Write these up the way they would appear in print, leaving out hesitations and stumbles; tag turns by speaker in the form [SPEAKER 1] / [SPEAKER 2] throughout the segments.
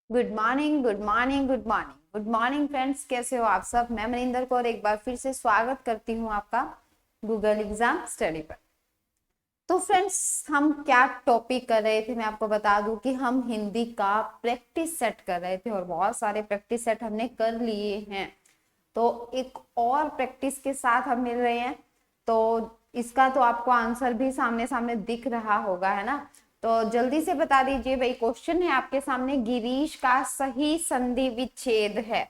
[SPEAKER 1] Good morning, good morning, good morning, good morning friends. कैसे हो आप सब? मैं मनिंदर कौर एक बार फिर से स्वागत करती हूँ आपका गूगल एग्जाम स्टडी पर। तो फ्रेंड्स, हम क्या टॉपिक कर रहे थे, मैं आपको बता दूं कि हम हिंदी का प्रैक्टिस सेट कर रहे थे और बहुत सारे प्रैक्टिस सेट हमने कर लिए हैं। तो एक और प्रैक्टिस के साथ हम मिल रहे हैं। तो इसका तो आपको आंसर भी सामने सामने दिख रहा होगा, है ना? तो जल्दी से बता दीजिए भाई। क्वेश्चन है आपके सामने, गिरीश का सही संधि विच्छेद है।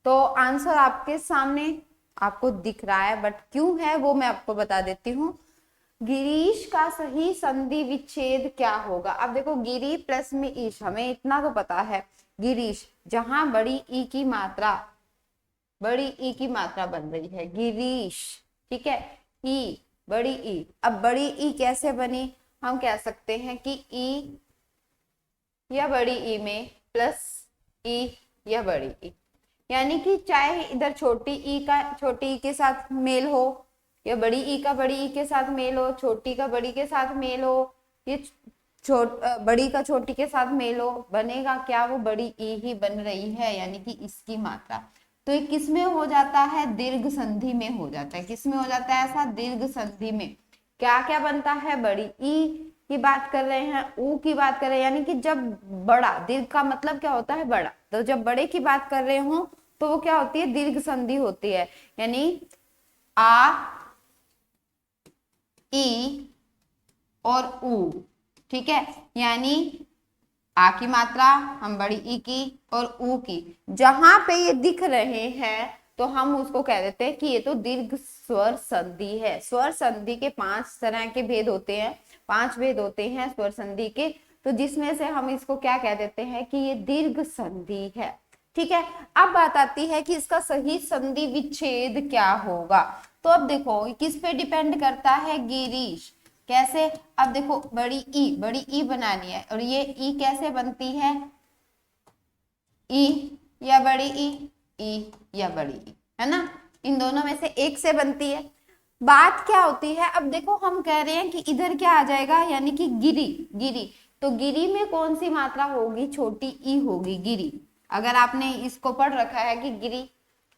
[SPEAKER 1] तो आंसर आपके सामने आपको दिख रहा है, बट क्यों है वो मैं आपको बता देती हूँ। गिरीश का सही संधि विच्छेद क्या होगा? अब देखो, गिरी प्लस में ईश, हमें इतना तो पता है। गिरीश, जहां बड़ी ई की मात्रा, बड़ी ई की मात्रा बन रही है गिरीश, ठीक है। ई, बड़ी ई। अब बड़ी ई कैसे बनी? हम कह सकते हैं कि ई या बड़ी ई में प्लस ई या बड़ी ई, यानी कि चाहे इधर छोटी ई का छोटी ई के साथ मेल हो, या बड़ी ई का बड़ी ई के साथ मेल हो, छोटी का बड़ी के साथ मेल हो, ये बड़ी का छोटी के साथ मेल हो, बनेगा क्या? वो बड़ी ई ही बन रही है, यानी कि इसकी मात्रा। तो ये किस में हो जाता है? दीर्घ संधि में हो जाता है। किस में हो जाता है ऐसा? दीर्घ संधि में। क्या क्या बनता है? बड़ी ई की बात कर रहे हैं, ऊ की बात कर रहे हैं, यानी कि जब बड़ा, दीर्घ का मतलब क्या होता है? बड़ा। तो जब बड़े की बात कर रहे हो तो वो क्या होती है? दीर्घ संधि होती है, यानी आ, ई और ऊ, ठीक है। यानी आ की मात्रा हम बड़ी ई की और ऊ की जहां पे ये दिख रहे हैं तो हम उसको कह देते हैं कि ये तो दीर्घ स्वर संधि है। स्वर संधि के 5 तरह के भेद होते हैं, 5 भेद होते हैं स्वर संधि के। तो जिसमें से हम इसको क्या कह देते हैं कि ये दीर्घ संधि है, ठीक है। अब बात आती है कि इसका सही संधि विच्छेद क्या होगा। तो अब देखो, किस पे डिपेंड करता है? गिरीश। कैसे? अब देखो, बड़ी ई बनानी है, और ये ई कैसे बनती है? ई या बड़ी ई या बड़ी ई, है ना? इन दोनों में से एक से बनती है। बात क्या होती है? अब देखो, हम कह रहे हैं कि इधर क्या आ जाएगा, यानी कि गिरी। गिरी, तो गिरी में कौन सी मात्रा होगी? छोटी ई होगी गिरी। अगर आपने इसको पढ़ रखा है कि गिरी,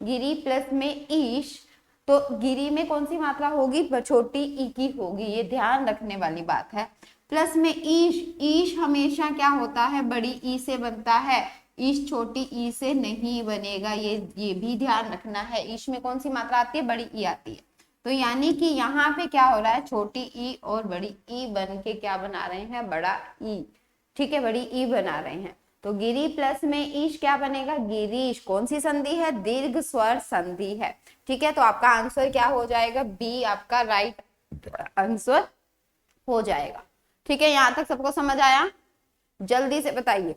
[SPEAKER 1] गिरी प्लस में ईश, तो गिरी में कौन सी मात्रा होगी? छोटी ई की होगी। ये ध्यान रखने वाली बात है। प्लस में ईश, ईश हमेशा क्या होता है? बड़ी ई से बनता है। ईश छोटी ई से नहीं बनेगा, ये भी ध्यान रखना है। ईश में कौन सी मात्रा आती है? बड़ी ई आती है। तो यानी कि यहाँ पे क्या हो रहा है? छोटी ई और बड़ी ई बन के क्या बना रहे हैं? बड़ा ई, ठीक है, बड़ी ई बना रहे हैं। तो गिरी प्लस में ईश क्या बनेगा? गिरीश। कौन सी संधि है? दीर्घ स्वर संधि है, ठीक है। तो आपका आंसर क्या हो जाएगा? बी आपका राइट आंसर हो जाएगा, ठीक है। यहां तक सबको समझ आया? जल्दी से बताइए।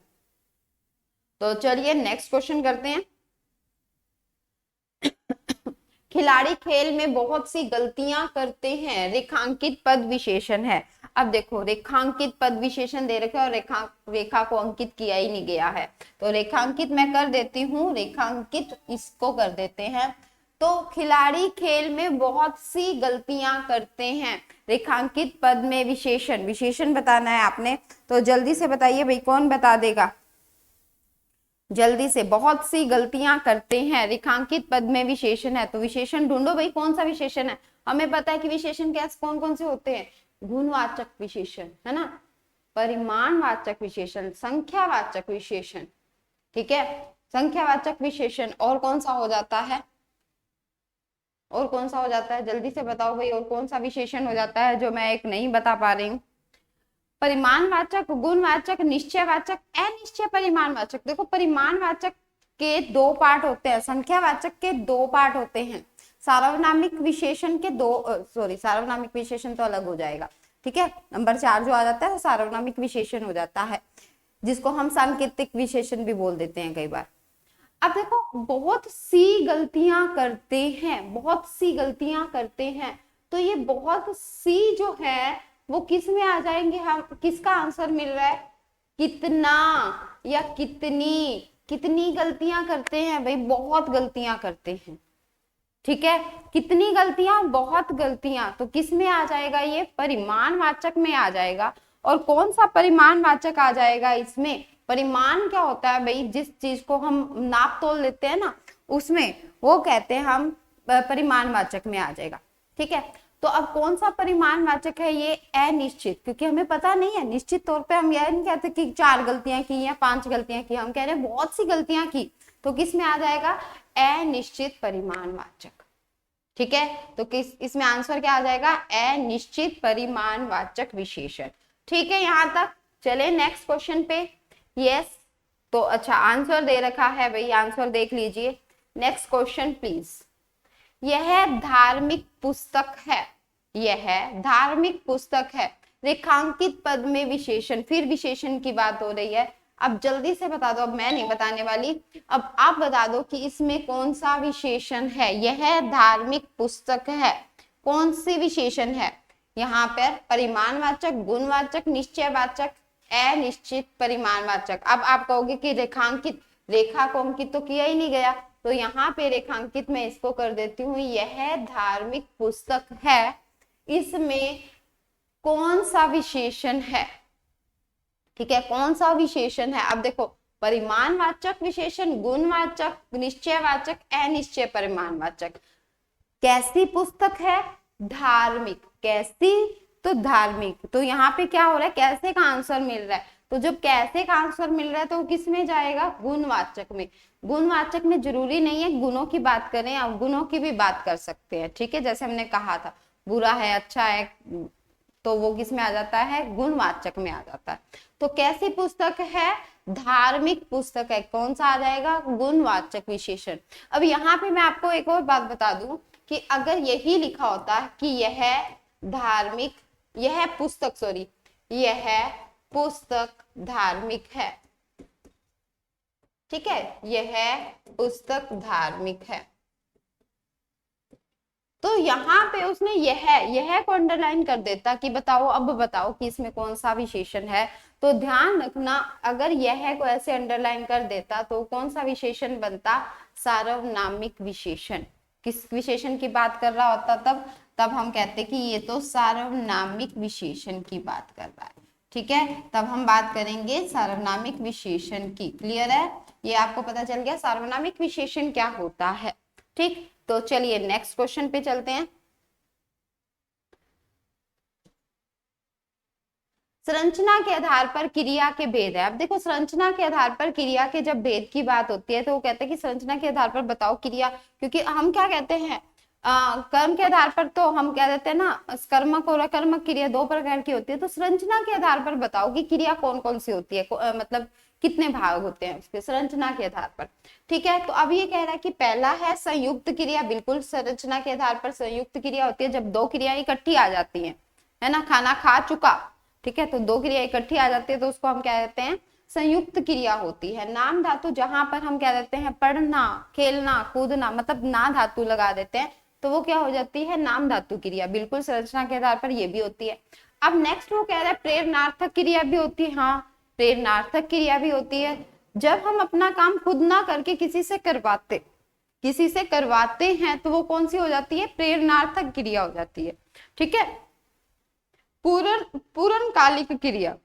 [SPEAKER 1] तो चलिए नेक्स्ट क्वेश्चन करते हैं। खिलाड़ी खेल में बहुत सी गलतियां करते हैं, रेखांकित पद विशेषण है। अब देखो, रेखांकित पद विशेषण दे रखे और रेखा को अंकित किया ही नहीं गया है। तो रेखांकित मैं कर देती हूँ, रेखांकित इसको कर देते हैं। तो खिलाड़ी खेल में बहुत सी गलतियां करते हैं, रेखांकित पद में विशेषण, विशेषण बताना है आपने। तो जल्दी से बताइए भाई, कौन बता देगा? जल्दी से। बहुत सी गलतियां करते हैं, रेखांकित पद में विशेषण है। तो विशेषण ढूंढो भाई, कौन सा विशेषण है? हमें पता है कि विशेषण कैसे कौन कौन से होते हैं। गुणवाचक विशेषण, है ना, परिमाणवाचक विशेषण, संख्यावाचक विशेषण, ठीक है। संख्यावाचक विशेषण और कौन सा हो जाता है? और कौन सा हो जाता है? जल्दी से बताओ भाई, और कौन सा विशेषण हो जाता है जो मैं एक नहीं बता पा रही हूँ? परिमाणवाचक, गुणवाचक, निश्चयवाचक, अनिश्चय परिमाणवाचक। देखो, परिमाणवाचक के 2 पार्ट होते हैं, संख्यावाचक के 2 पार्ट होते हैं, सार्वनामिक विशेषण के 2, सॉरी, सार्वनामिक विशेषण तो अलग हो जाएगा, ठीक है। नंबर 4 जो आ जाता है सार्वनामिक विशेषण हो जाता है, जिसको हम सांकेतिक विशेषण भी बोल देते हैं कई बार। अब देखो, बहुत सी गलतियां करते हैं, बहुत सी गलतियां करते हैं। तो ये बहुत सी जो है वो किस में आ जाएंगे? हम किसका आंसर मिल रहा है? कितना या कितनी? कितनी गलतियां करते हैं भाई? बहुत गलतियां करते हैं, ठीक है। कितनी गलतियां? बहुत गलतियां। तो किस में आ जाएगा? ये परिमाणवाचक में आ जाएगा। और कौन सा परिमाणवाचक आ जाएगा इसमें? परिमाण क्या होता है भाई, जिस चीज को हम नाप तोल लेते हैं ना, उसमें वो कहते हैं हम परिमाणवाचक में आ जाएगा। ठीक है, तो अब कौन सा परिमाणवाचक है, ये अनिश्चित, क्योंकि हमें पता नहीं है। निश्चित तौर पे हम यह नहीं कहते कि 4 गलतियां की या 5 गलतियां की, हम कह रहे हैं बहुत सी गलतियां की, तो किस में आ जाएगा, अनिश्चित परिमाणवाचक। ठीक है, तो किस इसमें आंसर क्या आ जाएगा, अनिश्चित परिमाणवाचक विशेषण। ठीक है, यहां तक। चले नेक्स्ट क्वेश्चन पे। यस, तो अच्छा आंसर दे रखा है भाई, आंसर देख लीजिए। Next question please. यह धार्मिक पुस्तक है, यह धार्मिक पुस्तक है, रेखांकित पद में विशेषण, फिर विशेषण की बात हो रही है। अब जल्दी से बता दो, अब मैं नहीं बताने वाली, अब आप बता दो कि इसमें कौन सा विशेषण है। यह धार्मिक पुस्तक है, कौन सी विशेषण है यहाँ पर, परिमाणवाचक, गुणवाचक, निश्चयवाचक, अनिश्चित परिमाणवाचक। अब आप कहोगे कि रेखांकित, रेखा को अंकित तो किया ही नहीं गया, तो यहाँ पे रेखांकित मैं इसको कर देती हूँ, यह धार्मिक पुस्तक है, इसमें कौन सा विशेषण है। ठीक है, कौन सा विशेषण है। अब देखो, परिमाणवाचक विशेषण, गुणवाचक, निश्चयवाचक, अनिश्चय परिमाणवाचक। कैसी पुस्तक है, धार्मिक, कैसी, तो धार्मिक, तो यहाँ पे क्या हो रहा है, कैसे का आंसर मिल रहा है, तो जब कैसे का आंसर मिल रहा है तो किस में जाएगा, गुणवाचक में। गुणवाचक में जरूरी नहीं है गुणों की बात करें, आप गुणों की भी बात कर सकते हैं। ठीक है, जैसे हमने कहा था बुरा है, अच्छा है, तो वो किस में आ जाता है, गुणवाचक में आ जाता है। तो कैसी पुस्तक है, धार्मिक पुस्तक है, कौन सा आ जाएगा, गुणवाचक विशेषण। अब यहाँ पे मैं आपको एक और बात बता दूं कि अगर यही लिखा होता कि यह धार्मिक, यह पुस्तक, सॉरी, यह पुस्तक धार्मिक है, ठीक है, यह पुस्तक धार्मिक है, तो यहाँ पे उसने यह को अंडरलाइन कर देता कि बताओ, अब बताओ कि इसमें कौन सा विशेषण है। तो ध्यान रखना, अगर यह को ऐसे अंडरलाइन कर देता तो कौन सा विशेषण बनता, सार्वनामिक विशेषण। किस विशेषण की बात कर रहा होता तब हम कहते कि ये तो सार्वनामिक विशेषण की बात कर रहा है। ठीक है, तब हम बात करेंगे सार्वनामिक विशेषण की। क्लियर है, ये आपको पता चल गया सार्वनामिक विशेषण क्या होता है। ठीक, तो चलिए नेक्स्ट क्वेश्चन पे चलते हैं। संरचना के आधार पर क्रिया के भेद है। अब देखो, संरचना के आधार पर क्रिया के जब भेद की बात होती है तो वो कहते हैं कि संरचना के आधार पर बताओ क्रिया, क्योंकि हम क्या कहते हैं, कर्म के आधार पर तो हम कह देते हैं ना, कर्मक और अकर्मक क्रिया 2 प्रकार की होती है। तो संरचना के आधार पर बताओ कि क्रिया कौन कौन सी होती है, मतलब कितने भाग होते हैं उसके, संरचना के आधार पर। ठीक है, तो अब ये कह रहा है कि पहला है संयुक्त क्रिया। बिल्कुल, संरचना के आधार पर संयुक्त क्रिया होती है जब 2 क्रिया इकट्ठी आ जाती है ना, खाना खा चुका, ठीक है, तो 2 क्रिया इकट्ठी आ जाती है तो उसको हम क्या कहते हैं, संयुक्त क्रिया होती है। नाम धातु, जहां पर हम क्या देते हैं, पढ़ना, खेलना, कूदना, मतलब ना धातु लगा देते हैं तो वो क्या हो जाती है, नाम धातु क्रिया। बिल्कुल, संरचना के आधार पर ये भी होती है। अब नेक्स्ट वो कह रहा है प्रेरणार्थक क्रिया भी होती है। हाँ, प्रेरणार्थक क्रिया भी होती है जब हम अपना काम खुद ना करके किसी से करवाते हैं तो वो कौन सी हो जाती है, प्रेरणार्थक क्रिया हो जाती है। ठीक है, पूर्णकालिक क्रिया।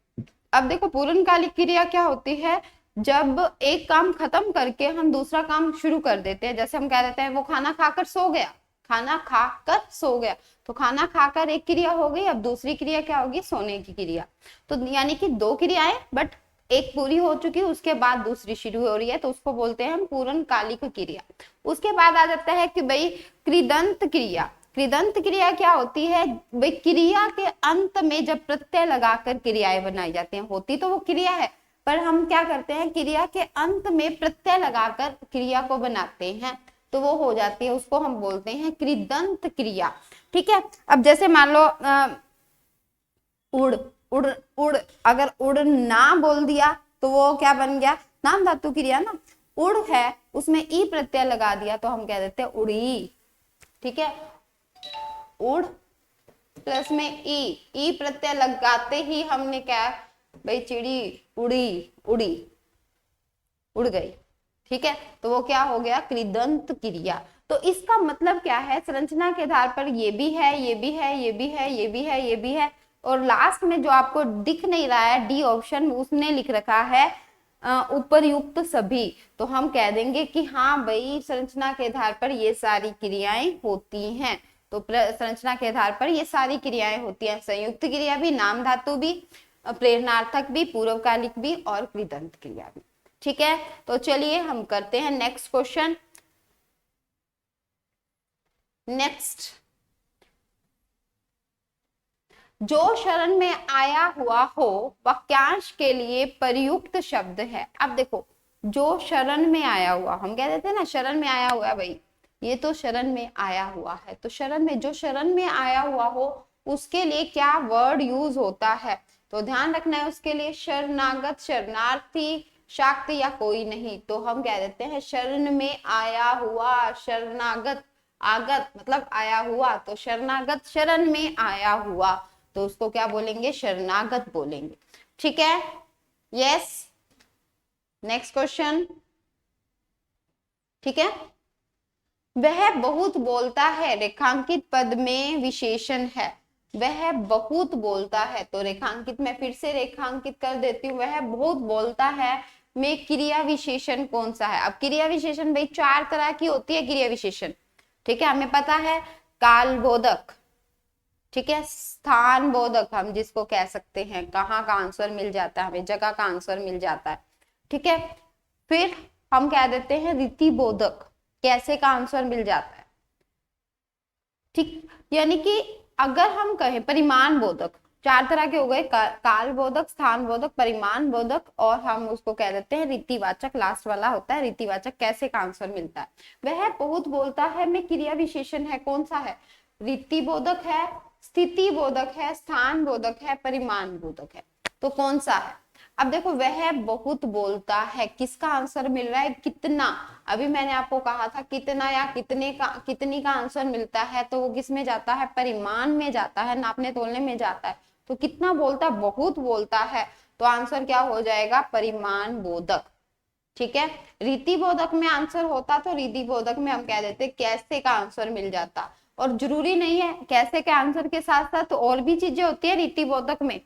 [SPEAKER 1] अब देखो, पूर्णकालिक क्रिया क्या होती है, जब एक काम खत्म करके हम दूसरा काम शुरू कर देते हैं। जैसे हम कह देते हैं वो खाना खाकर सो गया, खाना खाकर सो गया, तो खाना खाकर एक क्रिया हो गई, अब दूसरी क्रिया क्या होगी, सोने की क्रिया। तो यानी कि 2 क्रियाएं, बट एक पूरी हो चुकी, उसके बाद दूसरी शुरू हो रही है, तो उसको बोलते हैं हम पूर्णकालिक क्रिया। उसके बाद आ जाता है कि भाई कृदंत क्रिया। कृदंत क्रिया क्या होती है भाई, क्रिया के अंत में जब प्रत्यय लगाकर क्रियाएं बनाई जाती हैं, होती तो वो क्रिया है पर हम क्या करते हैं, क्रिया के अंत में प्रत्यय लगाकर क्रिया को बनाते हैं तो वो हो जाती है, उसको हम बोलते हैं कृदंत क्रिया। ठीक है, अब जैसे मान लो उड़ उड़ उड़, अगर उड़ना बोल दिया तो वो क्या बन गया, नाम धातु क्रिया ना। उड़ है, उसमें ई प्रत्यय लगा दिया तो हम कह देते हैं उड़ी। ठीक है, उड़ प्लस में ई प्रत्यय लगाते ही हमने क्या, भाई चिड़ी उड़ी, उड़ गई। ठीक है, तो वो क्या हो गया, कृदंत क्रिया। तो इसका मतलब क्या है, संरचना के आधार पर ये भी है, ये भी है, ये भी है, ये भी है, ये भी है, और लास्ट में जो आपको दिख नहीं रहा है डी ऑप्शन, उसने लिख रखा है उपरयुक्त सभी, तो हम कह देंगे कि हाँ भाई संरचना के आधार पर ये सारी क्रियाएं होती हैं। तो संरचना के आधार पर ये सारी क्रियाएं होती हैं, संयुक्त क्रिया भी, नाम धातु भी, प्रेरणार्थक भी, पूर्वकालिक भी और कृदंत क्रिया भी। ठीक है, तो चलिए हम करते हैं नेक्स्ट क्वेश्चन। नेक्स्ट, जो शरण में आया हुआ हो वाक्यांश के लिए प्रयुक्त शब्द है। अब देखो, जो शरण में आया हुआ, हम कह देते हैं ना शरण में आया हुआ है भाई, ये तो शरण में आया हुआ है, तो शरण में, जो शरण में आया हुआ हो उसके लिए क्या वर्ड यूज होता है, तो ध्यान रखना है उसके लिए शरणागत, शरणार्थी, शाक्ति या कोई नहीं। तो हम कह देते हैं शरण में आया हुआ, शरणागत, आगत मतलब आया हुआ, तो शरणागत शरण में आया हुआ, तो उसको क्या बोलेंगे, शरणागत बोलेंगे। ठीक है, यस। Next question. ठीक है, वह बहुत बोलता है, रेखांकित पद में विशेषण है। वह बहुत बोलता है, तो रेखांकित में फिर से रेखांकित कर देती हूँ, वह बहुत बोलता है में क्रिया विशेषण कौन सा है। अब क्रिया विशेषण भाई 4 तरह की होती है क्रिया विशेषण। ठीक है, हमें पता है काल बोधक, ठीक है, स्थान बोधक हम जिसको कह सकते हैं, कहाँ का आंसर मिल जाता है हमें, जगह का आंसर मिल जाता है। ठीक है, फिर हम कह देते हैं रीति बोधक, कैसे का आंसर मिल जाता है। ठीक, यानी कि अगर हम कहें परिमाण बोधक, 4 तरह के हो गए, काल बोधक, स्थान बोधक, परिमाण बोधक, और हम उसको कह देते हैं रीतिवाचक, लास्ट वाला होता है रीतिवाचक, कैसे का आंसर मिलता है। वह बहुत बोलता है में क्रिया विशेषण है, कौन सा है, रीति बोधक है, स्थिति बोधक है, स्थान बोधक है, परिमाण बोधक है, तो कौन सा है। अब देखो, वह बहुत बोलता है, किसका आंसर मिल रहा है, कितना। अभी मैंने आपको कहा था कितना या कितने का, कितनी का आंसर मिलता है, तो वो किस में जाता है, परिमाण में जाता है, नापने तोलने में जाता है। तो कितना बोलता है, बहुत बोलता है, तो आंसर क्या हो जाएगा, परिमाण बोधक। ठीक है, रीति बोधक में आंसर होता तो रीति बोधक में हम कह देते कैसे का आंसर मिल जाता, और जरूरी नहीं है कैसे के आंसर के साथ साथ तो और भी चीजें होती है रीति बोधक में,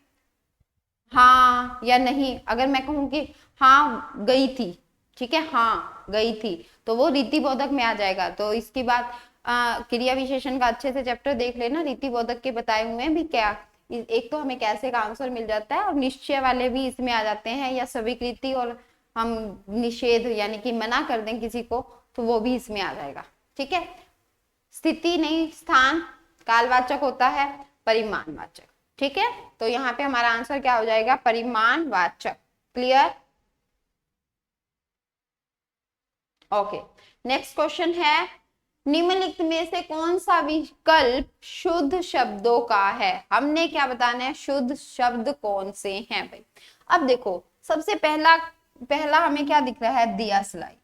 [SPEAKER 1] हाँ या नहीं। अगर मैं कहूँ कि हाँ गई थी, ठीक है, हाँ गई थी, तो वो रीति बोधक में आ जाएगा। तो इसकी बात क्रिया विशेषण का अच्छे से चैप्टर देख लेना, रीति बोधक के बताए हुए हैं भी क्या, एक तो हमें कैसे का आंसर मिल जाता है, और निश्चय वाले भी इसमें आ जाते हैं, या स्वीकृति और हम निषेध यानी कि मना कर दें किसी को, तो वो भी इसमें आ जाएगा। ठीक है, स्थिति नहीं, स्थान कालवाचक होता है, परिमाणवाचक। ठीक है, तो यहाँ पे हमारा आंसर क्या हो जाएगा, परिमाणवाचक। Clear, okay. नेक्स्ट क्वेश्चन है, निम्नलिखित में से कौन सा विकल्प शुद्ध शब्दों का है। हमने क्या बताना है, शुद्ध शब्द कौन से हैं भाई। अब देखो, सबसे पहला पहला हमें क्या दिख रहा है, दिया सलाई,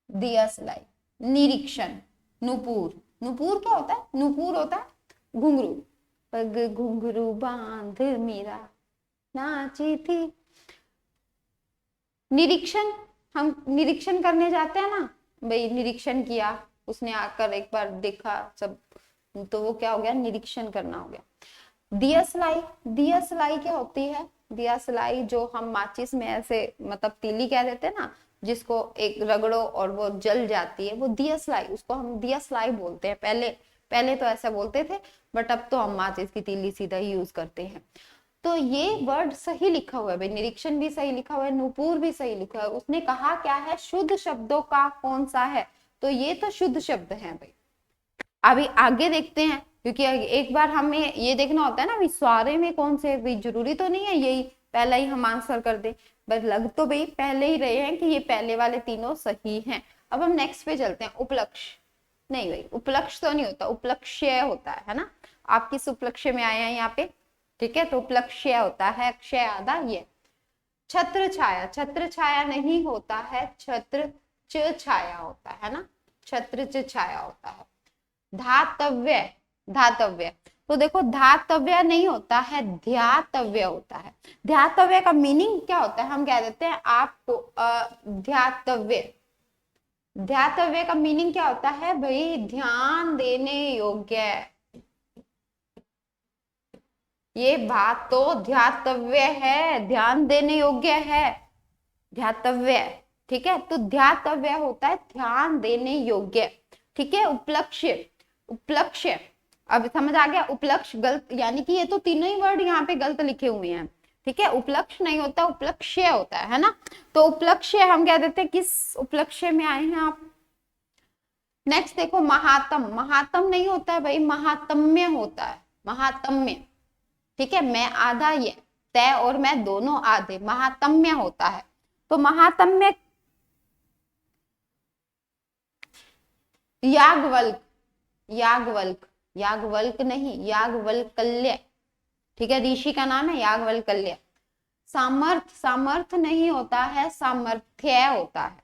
[SPEAKER 1] दिया सलाई, निरीक्षण, नुपुर। नुपुर क्या होता है, नुपुर होता है घुंघरू, पग घुंघरू बांध मेरा नाची थी। निरीक्षण, हम निरीक्षण करने जाते हैं ना भाई, निरीक्षण किया उसने, आकर एक बार देखा सब, तो वो क्या हो गया, निरीक्षण करना हो गया। दिया सलाई, दिया सलाई क्या होती है, दिया सलाई जो हम माचिस में ऐसे मतलब तीली कह देते हैं ना, जिसको एक रगड़ो और वो जल जाती है, वो दिया सलाई, उसको हम दिया सलाई बोलते हैं। पहले पहले तो ऐसा बोलते थे, बट अब तो हम माचिस की तीली सीधा ही यूज करते हैं। तो ये वर्ड सही लिखा हुआ है भाई, निरीक्षण भी सही लिखा हुआ है, नुपुर भी सही लिखा है। उसने कहा क्या है, शुद्ध शब्दों का कौन सा है, तो ये तो शुद्ध शब्द है भाई। अभी आगे देखते हैं, क्योंकि एक बार हमें ये देखना होता है ना, सारे में कौन से, भी जरूरी तो नहीं है यही पहला ही हम आंसर कर दे, बस लग तो भाई पहले ही रहे हैं कि ये पहले वाले तीनों सही हैं। अब हम नेक्स्ट पे चलते हैं, उपलक्ष। नहीं भाई, उपलक्ष तो नहीं होता, उपलक्ष्य होता है ना। आप किस उपलक्ष्य में आए हैं यहाँ पे, ठीक है, तो उपलक्ष्य होता है, अक्षय आधा ये। छत्र छाया, छत्र छाया नहीं होता है, छत्र च छाया होता है ना, छत्र च छाया होता है। धातव्य, धातव्य, तो देखो धातव्य नहीं होता है, ध्यातव्य होता है। ध्यातव्य का मीनिंग क्या होता है, हम कह देते हैं आपको ध्यातव्य, ध्यातव्य का मीनिंग क्या होता है भाई, ध्यान देने योग्य। ये बात तो ध्यातव्य है, ध्यान देने योग्य है। ध्यातव्य, ठीक है। तो ध्यातव्य होता है ध्यान देने योग्य, ठीक है। उपलक्ष्य, उपलक्ष्य, अब समझ आ गया। उपलक्ष्य गलत, यानी कि ये तो तीनों ही वर्ड यहाँ पे गलत लिखे हुए हैं, ठीक है। उपलक्ष्य नहीं होता, उपलक्ष्य होता है ना। तो उपलक्ष्य हम कह देते हैं, किस उपलक्ष्य में आए हैं आप। नेक्स्ट देखो महात्म, महात्म नहीं होता है भाई, महात्म्य होता है, महात्म्य, ठीक है। मैं आधा, ये तय और मैं दोनों आधे, महात्म्य होता है। तो महात्म्य, याज्ञवल्क, याज्ञवल्क, याज्ञवल्क नहीं, याज्ञवल्क्य, ठीक है। ऋषि का नाम है याज्ञवल्क्य। सामर्थ, सामर्थ नहीं होता है, सामर्थ्य होता है,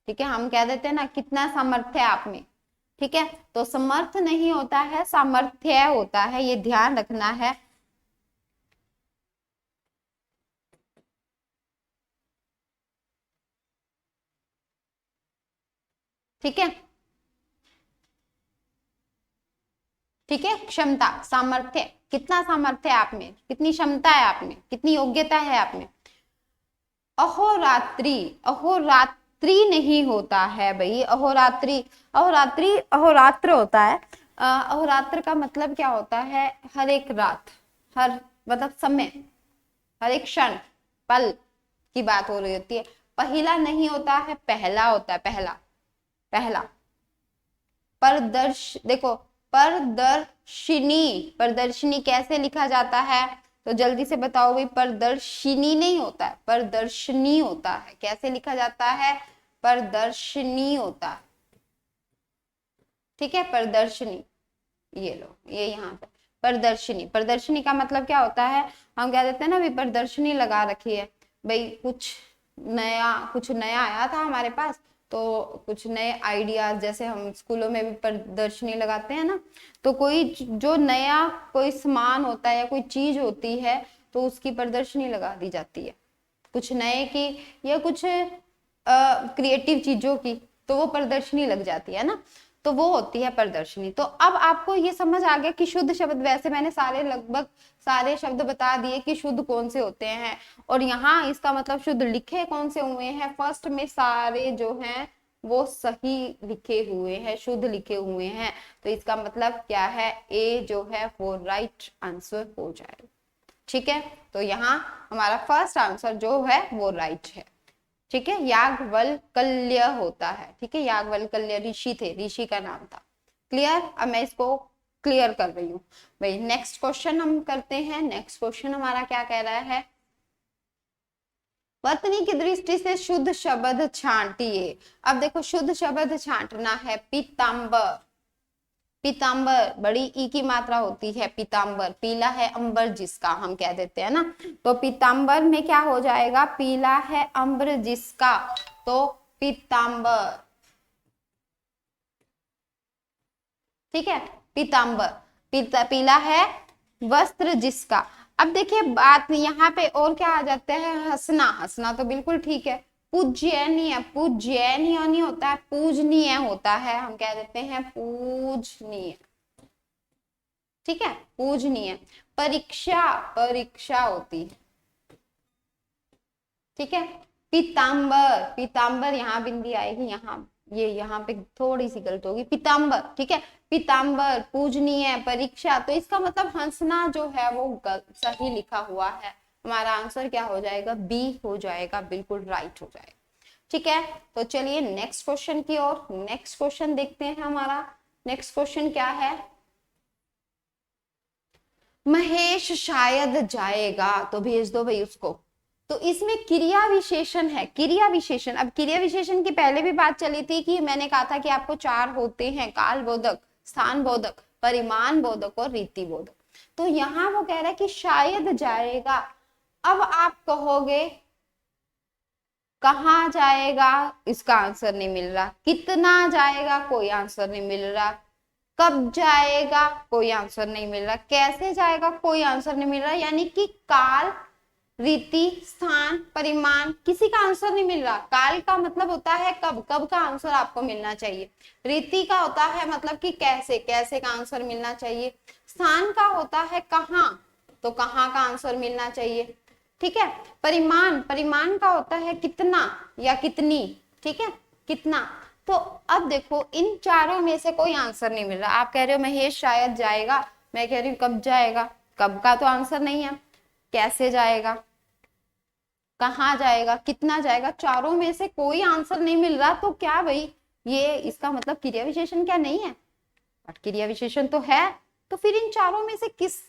[SPEAKER 1] ठीक है। हम कह देते हैं ना कितना सामर्थ्य है आप में, ठीक है। तो समर्थ नहीं होता है, सामर्थ्य होता है, ये ध्यान रखना है। ठीक है, ठीक है। क्षमता, सामर्थ्य, कितना सामर्थ्य है आप में, कितनी क्षमता है आप में, कितनी योग्यता है आप में। अहोरात्रि, अहोरात्रि नहीं होता है भाई, अहोरात्रि, अहोरात्रि अहोरात्र होता है। अहोरात्र का मतलब क्या होता है, हर एक रात, हर मतलब समय, हर एक क्षण, पल की बात हो रही होती है। पहला नहीं होता है, पहला होता है, पहला, पहला। परदर्श, देखो प्रदर्शिनी, प्रदर्शिनी कैसे लिखा जाता है, तो जल्दी से बताओ भाई। प्रदर्शिनी नहीं होता है, प्रदर्शनी होता है। कैसे लिखा जाता है, प्रदर्शनी होता है, ठीक है। प्रदर्शनी, ये लो, ये यहाँ पे प्रदर्शनी, प्रदर्शनी का मतलब क्या होता है, हम कह देते हैं ना भी प्रदर्शनी लगा रखी है भाई, कुछ नया आया था हमारे पास, तो कुछ नए आइडियाज, जैसे हम स्कूलों में भी प्रदर्शनी लगाते हैं ना, तो कोई जो नया कोई सामान होता है या कोई चीज होती है, तो उसकी प्रदर्शनी लगा दी जाती है, कुछ नए की या कुछ क्रिएटिव चीजों की, तो वो प्रदर्शनी लग जाती है ना, तो वो होती है प्रदर्शनी। तो अब आपको ये समझ आ गया कि शुद्ध शब्द, वैसे मैंने सारे लगभग सारे शब्द बता दिए कि शुद्ध कौन से होते हैं, और यहाँ इसका मतलब शुद्ध लिखे कौन से हुए हैं। फर्स्ट में सारे जो हैं वो सही लिखे हुए हैं, शुद्ध लिखे हुए हैं, तो इसका मतलब क्या है, ए जो है वो राइट आंसर हो जाएगा, ठीक है। तो यहाँ हमारा फर्स्ट आंसर जो है वो राइट है, ठीक है। याज्ञवल्क्य होता है, ठीक है। याज्ञवल्क्य ऋषि थे, ऋषि का नाम था। क्लियर, अब मैं इसको क्लियर कर रही हूँ भाई। नेक्स्ट क्वेश्चन हम करते हैं। नेक्स्ट क्वेश्चन हमारा क्या कह रहा है, वर्तनी की दृष्टि से शुद्ध शब्द छांटिए। अब देखो शुद्ध शब्द छांटना है, पीतांबर, पीतांबर बड़ी ई की मात्रा होती है, पीतांबर, पीला है अंबर जिसका हम कह देते हैं ना, तो पीतांबर में क्या हो जाएगा, पीला है अंबर जिसका, तो पीतांबर, ठीक है। पीतांबर, पीला है वस्त्र जिसका। अब देखिए बात यहाँ पे और क्या आ जाता है, हंसना, हंसना तो बिल्कुल ठीक है। पूज्यनीय, पूज्यनीय नहीं होता है, पूजनीय होता है, हम कह देते हैं पूजनीय, ठीक है, पूजनीय। परीक्षा, परीक्षा होती है, ठीक है। पीतांबर, पीतांबर यहाँ बिंदी आएगी, यहाँ ये यहाँ पे थोड़ी सी गलत होगी, पीतांबर, ठीक है। पीतांबर, पूजनीय, परीक्षा, तो इसका मतलब हंसना जो है वो सही लिखा हुआ है। हमारा आंसर क्या हो जाएगा, बी हो जाएगा, बिल्कुल राइट हो जाएगा, ठीक है। तो चलिए नेक्स्ट क्वेश्चन की ओर, नेक्स्ट क्वेश्चन देखते हैं। हमारा नेक्स्ट क्वेश्चन क्या है, महेश शायद जाएगा, तो भेज दो भाई उसको। तो इसमें क्रिया विशेषण है, क्रिया विशेषण। अब क्रिया विशेषण की पहले भी बात चली थी कि मैंने कहा था कि आपको चार होते हैं, काल बोधक, स्थान बोधक, परिमाण बोधक और रीति बोधक। तो यहाँ वो कह रहा है कि शायद जाएगा। अब आप कहोगे कहाँ जाएगा, इसका आंसर नहीं मिल रहा। कितना जाएगा, कोई आंसर नहीं मिल रहा। कब जाएगा, कोई आंसर नहीं मिल रहा। कैसे जाएगा, कोई आंसर नहीं मिल रहा। यानी कि काल, रीति, स्थान, परिमाण, किसी का आंसर नहीं मिल रहा। काल का मतलब होता है कब, कब का आंसर आपको मिलना चाहिए। रीति का होता है मतलब कि कैसे, कैसे का आंसर मिलना चाहिए। स्थान का होता है कहाँ, तो कहाँ का आंसर मिलना चाहिए। ठीक है। परिमाण, परिमाण का होता है कितना या कितनी, ठीक है, कितना। तो अब देखो इन चारों में से कोई आंसर नहीं मिल रहा। आप कह रहे हो महेश शायद जाएगा, मैं कह रही हूँ कब जाएगा, कब का तो आंसर नहीं है, कैसे जाएगा, कहाँ जाएगा, कितना जाएगा, चारों में से कोई आंसर नहीं मिल रहा। तो क्या भाई, ये इसका मतलब क्रिया विशेषण क्या नहीं है? बट क्रिया विशेषण तो है। तो फिर इन चारों में से किस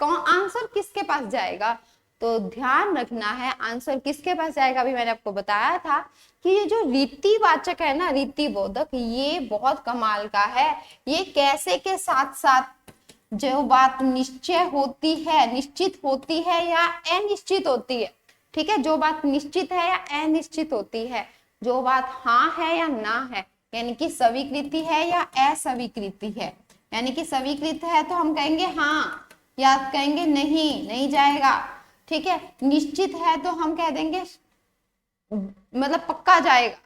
[SPEAKER 1] कौन आंसर किसके पास जाएगा? तो ध्यान रखना है आंसर किसके पास जाएगा। अभी मैंने आपको बताया था कि ये जो रीतिवाचक है ना, रीतिबोधक, ये बहुत कमाल का है। ये कैसे के साथ साथ जो बात निश्चय होती है, निश्चित होती है या अनिश्चित होती है, ठीक है, जो बात निश्चित है या अनिश्चित होती है, जो बात हाँ है या ना है, यानी कि स्वीकृति है या अस्वीकृति है। यानी कि स्वीकृत है तो हम कहेंगे हाँ, या कहेंगे नहीं, नहीं जाएगा, ठीक है। निश्चित है तो हम कह देंगे मतलब पक्का जाएगा,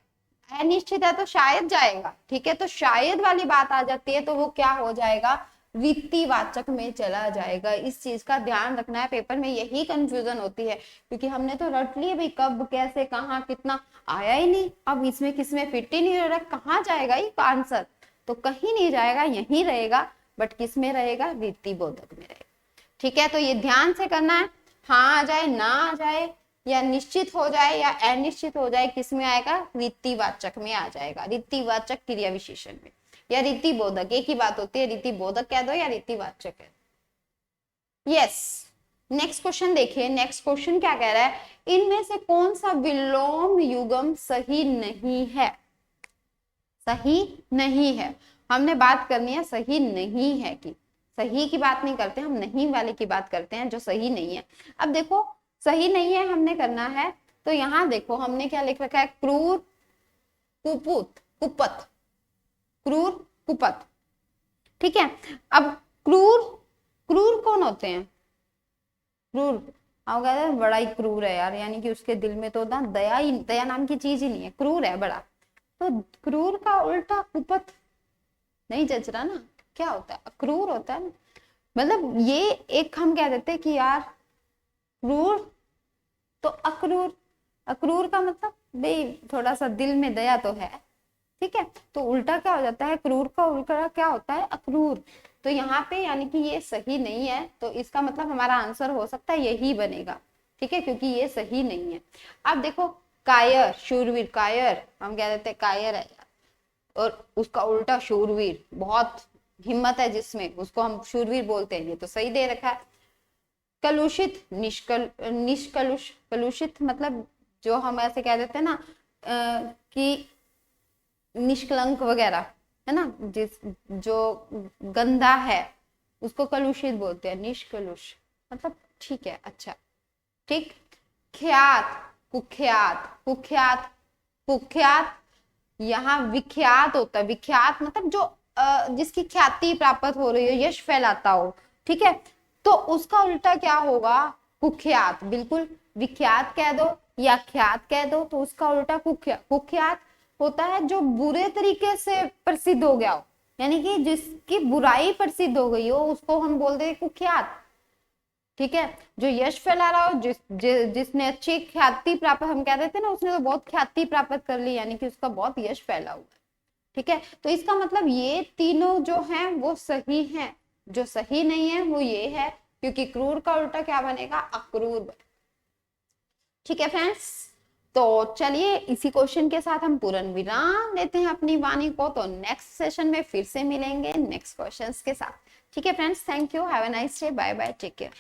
[SPEAKER 1] अनिश्चित है तो शायद जाएगा, ठीक है। तो शायद वाली बात आ जाती है तो वो क्या हो जाएगा, रीतिवाचक में चला जाएगा। इस चीज का ध्यान रखना है, पेपर में यही कंफ्यूजन होती है, क्योंकि हमने तो रट लिए भाई कब कैसे कहाँ कितना, आया ही नहीं, अब इसमें किसमें फिट ही नहीं हो रहा, कहाँ जाएगा ये आंसर, तो कहीं नहीं जाएगा, यहीं रहेगा, बट किस में रहेगा, रीतिबोधक में रहेगा, ठीक है। तो ये ध्यान से करना है, हाँ आ जाए, ना आ जाए, या निश्चित हो जाए या अनिश्चित हो जाए, किस में आएगा, रीतिवाचक में आ जाएगा, रीतिवाचक क्रिया विशेषण में, या रीतिबोधक, एक ही बात होती है, रीतिबोधक कह दो या रीतिवाचक है। यस, नेक्स्ट क्वेश्चन देखिए। नेक्स्ट क्वेश्चन क्या कह रहा है, इनमें से कौन सा विलोम युगम सही नहीं है? सही नहीं है, हमने बात करनी है सही नहीं है की, सही की बात नहीं करते हम, नहीं वाले की बात करते हैं, जो सही नहीं है। अब देखो सही नहीं है हमने करना है, तो यहाँ देखो हमने क्या लिख रखा है, क्रूर, कुपुत, कुपत, क्रूर, कुपत, ठीक है। अब क्रूर, क्रूर कौन होते हैं? क्रूर, आप कहते हैं बड़ा ही क्रूर है यार, यानी कि उसके दिल में तो ना दया ही, दया नाम की चीज ही नहीं है, क्रूर है बड़ा। तो क्रूर का उल्टा कुपत नहीं जच रहा ना, क्या होता है, अक्रूर होता है ना। मतलब ये एक हम कह देते हैं कि यार क्रूर तो अक्रूर, अक्रूर का मतलब भाई थोड़ा सा दिल में दया तो है, ठीक है। तो उल्टा क्या हो जाता है, क्रूर का उल्टा क्या होता है, अक्रूर। तो यहाँ पे यानी कि ये सही नहीं है, तो इसका मतलब हमारा आंसर हो सकता है यही बनेगा, ठीक है, क्योंकि ये सही नहीं है। अब देखो कायर, शूरवीर, कायर हम कह देते हैं कायर है यार, और उसका उल्टा शूरवीर, बहुत हिम्मत है जिसमें, उसको हम शूरवीर बोलते हैं, ये तो सही दे रखा है। कलुषित, निष्कलुष, कलुषित मतलब जो हम ऐसे कह देते हैं ना कि निष्कलंक वगैरह है ना, जिस जो गंदा है उसको कलुषित बोलते हैं, निष्कलुष मतलब ठीक है, अच्छा, ठीक। ख्यात, कुख्यात, कुख्यात, कुख्यात, यहाँ विख्यात होता है, विख्यात मतलब जो जिसकी ख्याति प्राप्त हो रही हो, यश फैलाता हो, ठीक है। तो उसका उल्टा क्या होगा, कुख्यात, बिल्कुल, विख्यात कह दो या ख्यात कह दो, तो उसका उल्टा कुख्यात। कुख्यात होता है जो बुरे तरीके से प्रसिद्ध हो गया हो, यानी कि जिसकी बुराई प्रसिद्ध हो गई हो, उसको हम बोलते हैं कुख्यात, ठीक है। जो यश फैला रहा हो, जिसने अच्छी ख्याति प्राप्त, हम कह देते हैं ना उसने तो बहुत ख्याति प्राप्त कर ली, यानी कि उसका बहुत यश फैला हुआ है, ठीक है। तो इसका मतलब ये तीनों जो हैं वो सही हैं, जो सही नहीं है वो ये है, क्योंकि क्रूर का उल्टा क्या बनेगा, अक्रूर, ठीक है फ्रेंड्स। तो चलिए इसी क्वेश्चन के साथ हम पूर्ण विराम देते हैं अपनी वाणी को, तो नेक्स्ट सेशन में फिर से मिलेंगे नेक्स्ट क्वेश्चंस के साथ, ठीक है friends. Thank you, have a nice day, bye bye, take care.